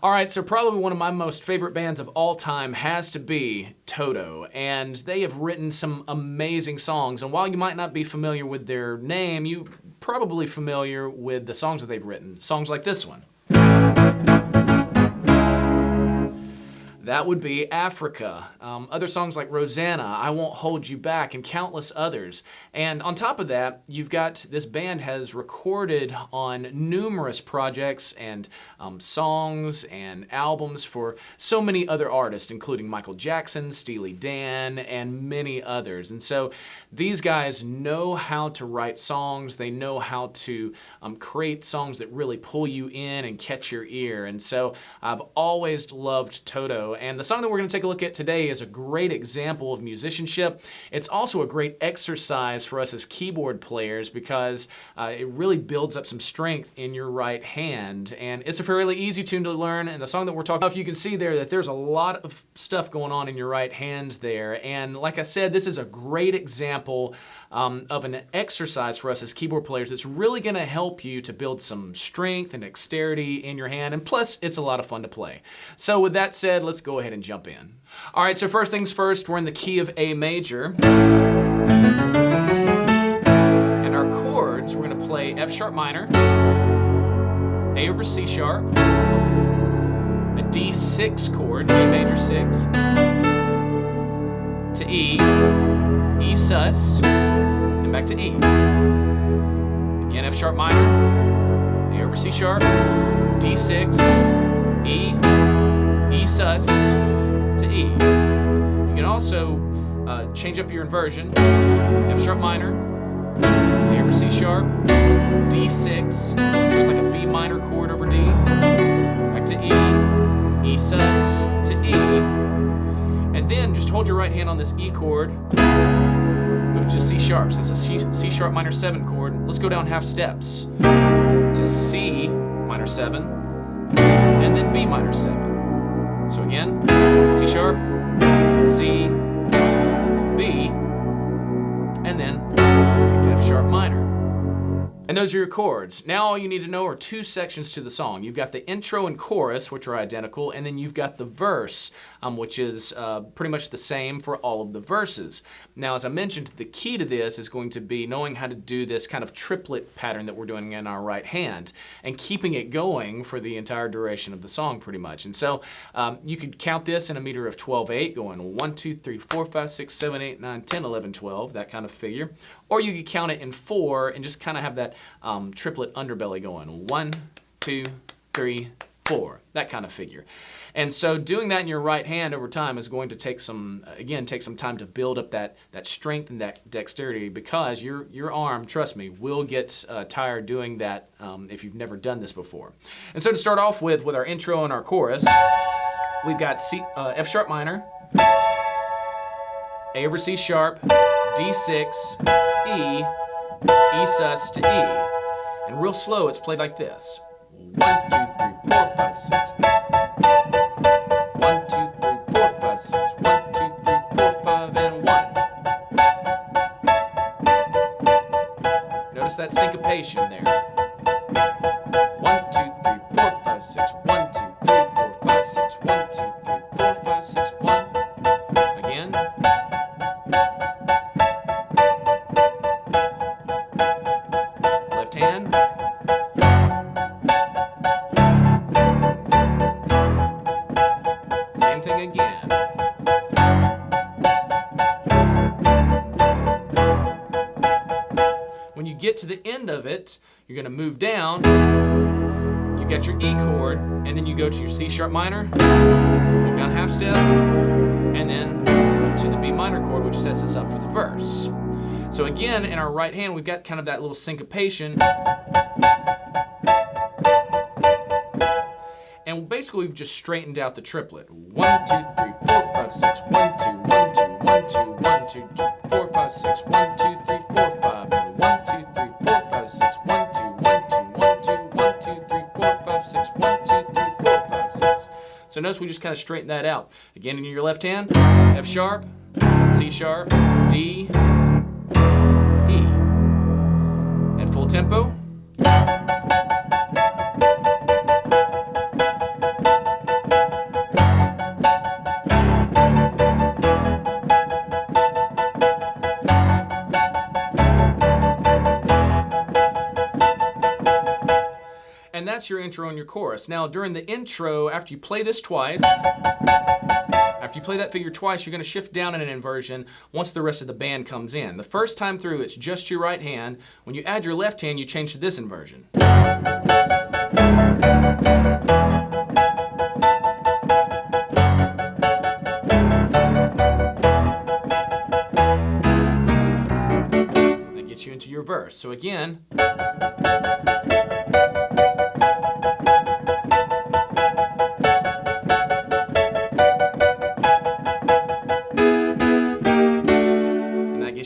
All right, so probably one of my most favorite bands of all time has to be Toto, and they have written some amazing songs. And while you might not be familiar with their name, you're probably familiar with the songs that they've written. Songs like this one. That would be Africa. Other songs like Rosanna, I Won't Hold You Back, and countless others. And on top of that, you've got this band has recorded on numerous projects and songs and albums for so many other artists, including Michael Jackson, Steely Dan, and many others. And so these guys know how to write songs. They know how to create songs that really pull you in and catch your ear. And so I've always loved Toto. And the song that we're going to take a look at today is a great example of musicianship. It's also a great exercise for us as keyboard players because it really builds up some strength in your right hand. And it's a fairly easy tune to learn. And the song that we're talking about, you can see there that there's a lot of stuff going on in your right hand there. And like I said, this is a great example of an exercise for us as keyboard players that's really going to help you to build some strength and dexterity in your hand. And plus, it's a lot of fun to play. So with that said, let's go ahead and jump in. All right, so first things first, we're in the key of A major. And our chords, we're going to play F sharp minor, A over C sharp, a D6 chord, D major 6, to E, E sus, and back to E. Again, F sharp minor, A over C sharp, D6, E, E sus, to E. You can also change up your inversion. F sharp minor, A over C sharp, D6, so it's like a B minor chord over D, back to E, E sus, to E, and then just hold your right hand on this E chord, move to C sharp. So it's a C sharp minor 7 chord. Let's go down half steps to C minor 7, and then B minor 7. So again, C sharp, C, B, and then back to F sharp minor. And those are your chords. Now all you need to know are two sections to the song. You've got the intro and chorus, which are identical, and then you've got the verse, which is pretty much the same for all of the verses. Now, as I mentioned, the key to this is going to be knowing how to do this kind of triplet pattern that we're doing in our right hand and keeping it going for the entire duration of the song pretty much. And so you could count this in a meter of 12/8, going 1, 2, 3, 4, 5, 6, 7, 8, 9, 10, 11, 12, that kind of figure. Or you could count it in 4 and just kind of have that triplet underbelly going 1, 2, 3, 4, that kind of figure. And so doing that in your right hand over time is going to take some, again, take some time to build up that strength and that dexterity because your arm, trust me, will get tired doing that if you've never done this before. And so to start off with our intro and our chorus, we've got F sharp minor, A over C sharp, D6, E, E sus to E. And real slow, it's played like this. 1, 2, 3, 4, 5, 6. 1, 2, 3, 4, 5, 6. 1, 2, 3, 4, 5, and 1. Notice that syncopation there. 1, 2, 3, 4, 5, 6. 1, 2, 3, 4, 5, 6. 1, 2, 3, 4, 5, 6, 1. Again. Left hand. Same thing again. When you get to the end of it, you're going to move down. You've got your E chord, and then you go to your C sharp minor, move down half step, and then to the B minor chord, which sets us up for the verse. So again, in our right hand, we've got kind of that little syncopation. And basically, we've just straightened out the triplet. 1, 2, 3, 4, 5, 6. 1, 2, 1, 2, 1, 2, 1, 2, 4, 5, 6. 1, 2, 3, 4, 5. And 1, 2, 3, 4, 5, 6. 1, 2, 1, 2, 1, 2, 1, 2, 3, 4, 5, 6. 1, 2, 3, 4, 5, 6. So notice we just kind of straighten that out. Again, in your left hand, F sharp, C sharp, D, E. At full tempo. that's your intro and your chorus. Now, during the intro, after you play this twice, after you play that figure twice, you're going to shift down in an inversion once the rest of the band comes in. The first time through, it's just your right hand. When you add your left hand, you change to this inversion. That gets you into your verse. So again,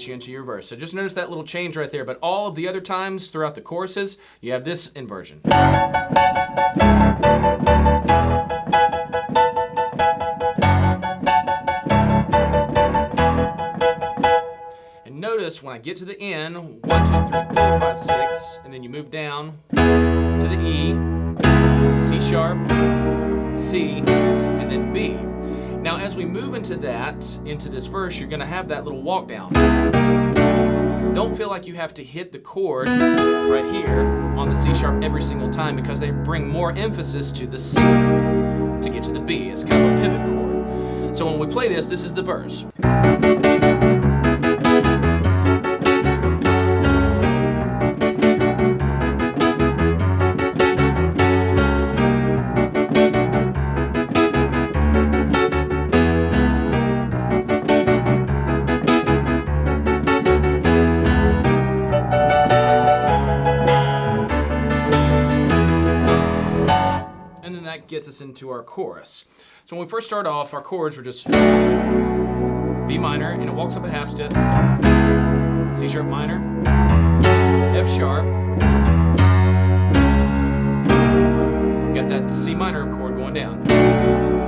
you into your verse. So just notice that little change right there, but all of the other times throughout the choruses, you have this inversion. And notice when I get to the end, 1, 2, 3, 4, 5, 6, and then you move down to the E, C sharp, C, and then B. Now, as we move into this verse, you're going to have that little walk down. Don't feel like you have to hit the chord right here on the C sharp every single time, because they bring more emphasis to the C to get to the B. It's kind of a pivot chord. So when we play this, this is the verse. Gets us into our chorus. So when we first start off, our chords were just B minor, and it walks up a half step, C sharp minor, F sharp, got that C minor chord going down. So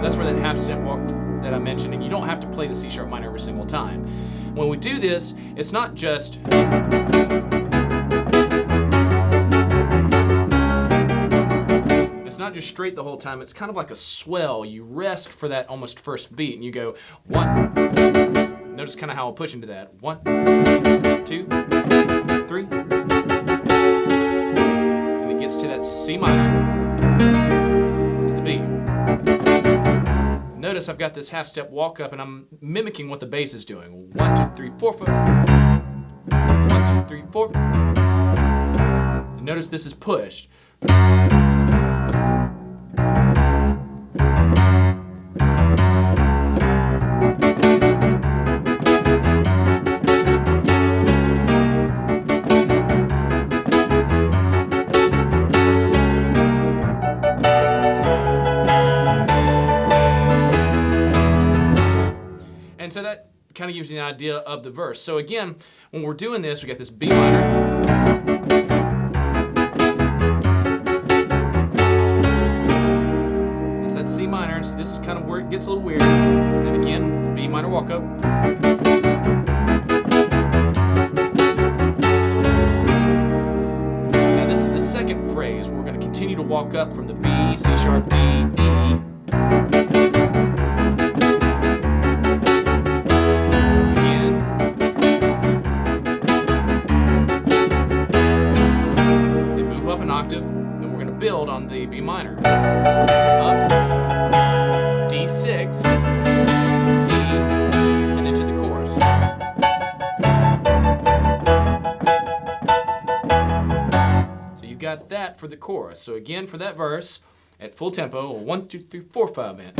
that's where that half step walk that I mentioned, and you don't have to play the C sharp minor every single time. When we do this, it's not just not just straight the whole time. It's kind of like a swell. You rest for that almost first beat, and you go 1. Notice kind of how I'll push into that. 1, 2, 3, and it gets to that C minor to the B. Notice I've got this half step walk up, and I'm mimicking what the bass is doing. 1, 2, 3, 4, 5. 1, 2, 3, 4. And notice this is pushed. And so that kind of gives you an idea of the verse. So again, when we're doing this, we got this B minor. That's that C minor. So this is kind of where it gets a little weird. And then again, the B minor walk up. Now this is the second phrase. We're going to continue to walk up from the B, C sharp, D, E. Build on the B minor. Up, D6, E, and then to the chorus. So you've got that for the chorus. So again, for that verse, at full tempo, 1, 2, 3, 4, 5, man.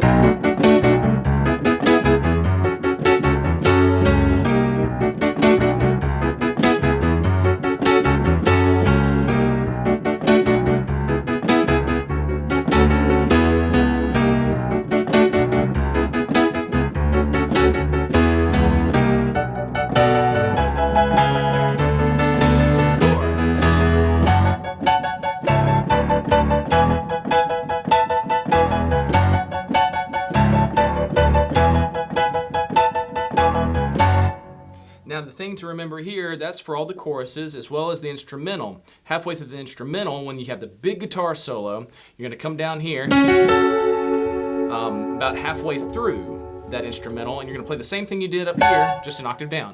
Now the thing to remember here, that's for all the choruses as well as the instrumental. Halfway through the instrumental, when you have the big guitar solo, you're going to come down here about halfway through that instrumental, and you're going to play the same thing you did up here, just an octave down.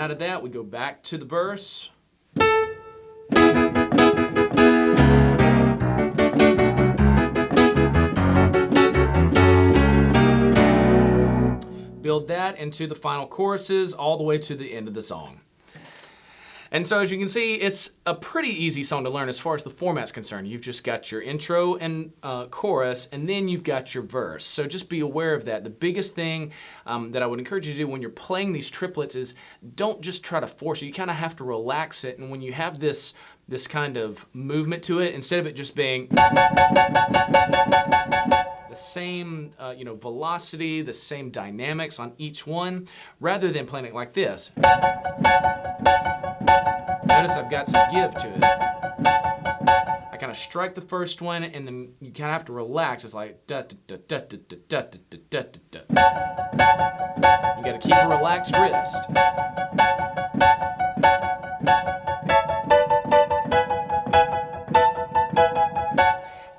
out of that, we go back to the verse. Build that into the final choruses all the way to the end of the song. And so as you can see, it's a pretty easy song to learn as far as the format's concerned. You've just got your intro and chorus, and then you've got your verse. So just be aware of that. The biggest thing that I would encourage you to do when you're playing these triplets is don't just try to force it. You kind of have to relax it. And when you have this kind of movement to it, instead of it just being the same velocity, the same dynamics on each one, rather than playing it like this. Notice I've got some give to it. I kind of strike the first one, and then you kind of have to relax. It's like da da da da da da da da da da da. You got to keep a relaxed wrist.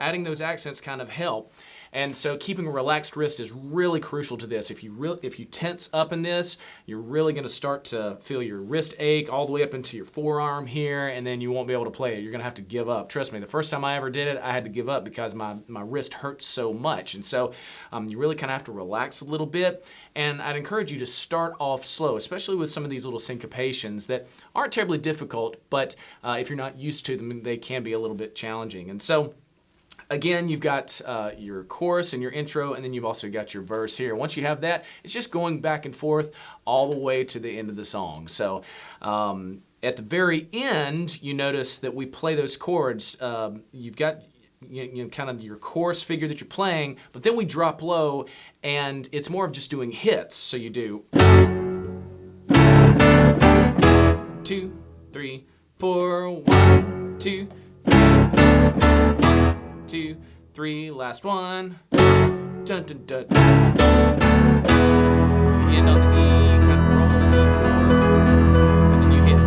Adding those accents kind of help. And so keeping a relaxed wrist is really crucial to this. If you tense up in this, you're really going to start to feel your wrist ache all the way up into your forearm here, and then you won't be able to play it. You're going to have to give up. Trust me, the first time I ever did it, I had to give up because my wrist hurt so much. And so you really kind of have to relax a little bit. And I'd encourage you to start off slow, especially with some of these little syncopations that aren't terribly difficult, but if you're not used to them, they can be a little bit challenging. And so again, you've got your chorus and your intro, and then you've also got your verse here. Once you have that, it's just going back and forth all the way to the end of the song. So at the very end, you notice that we play those chords. You've got kind of your chorus figure that you're playing, but then we drop low, and it's more of just doing hits. So you do 2, 3, 4, 1, 2, 2, 3, last one. Dun, dun, dun. You end on the E, kind of roll the E chord, and then you hit it.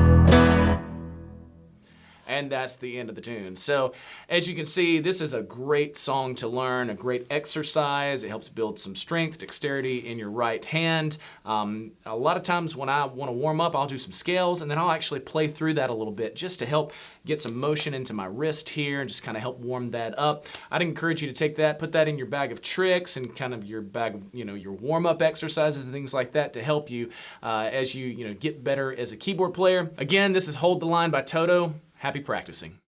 And that's the end of the tune. So as you can see, this is a great song to learn, a great exercise. It helps build some strength, dexterity in your right hand. A lot of times when I want to warm up, I'll do some scales, and then I'll actually play through that a little bit just to help get some motion into my wrist here and just kind of help warm that up. I'd encourage you to take that, put that in your bag of tricks and kind of your bag of, your warm-up exercises and things like that to help you as you, get better as a keyboard player. Again, this is Hold the Line by Toto. Happy practicing.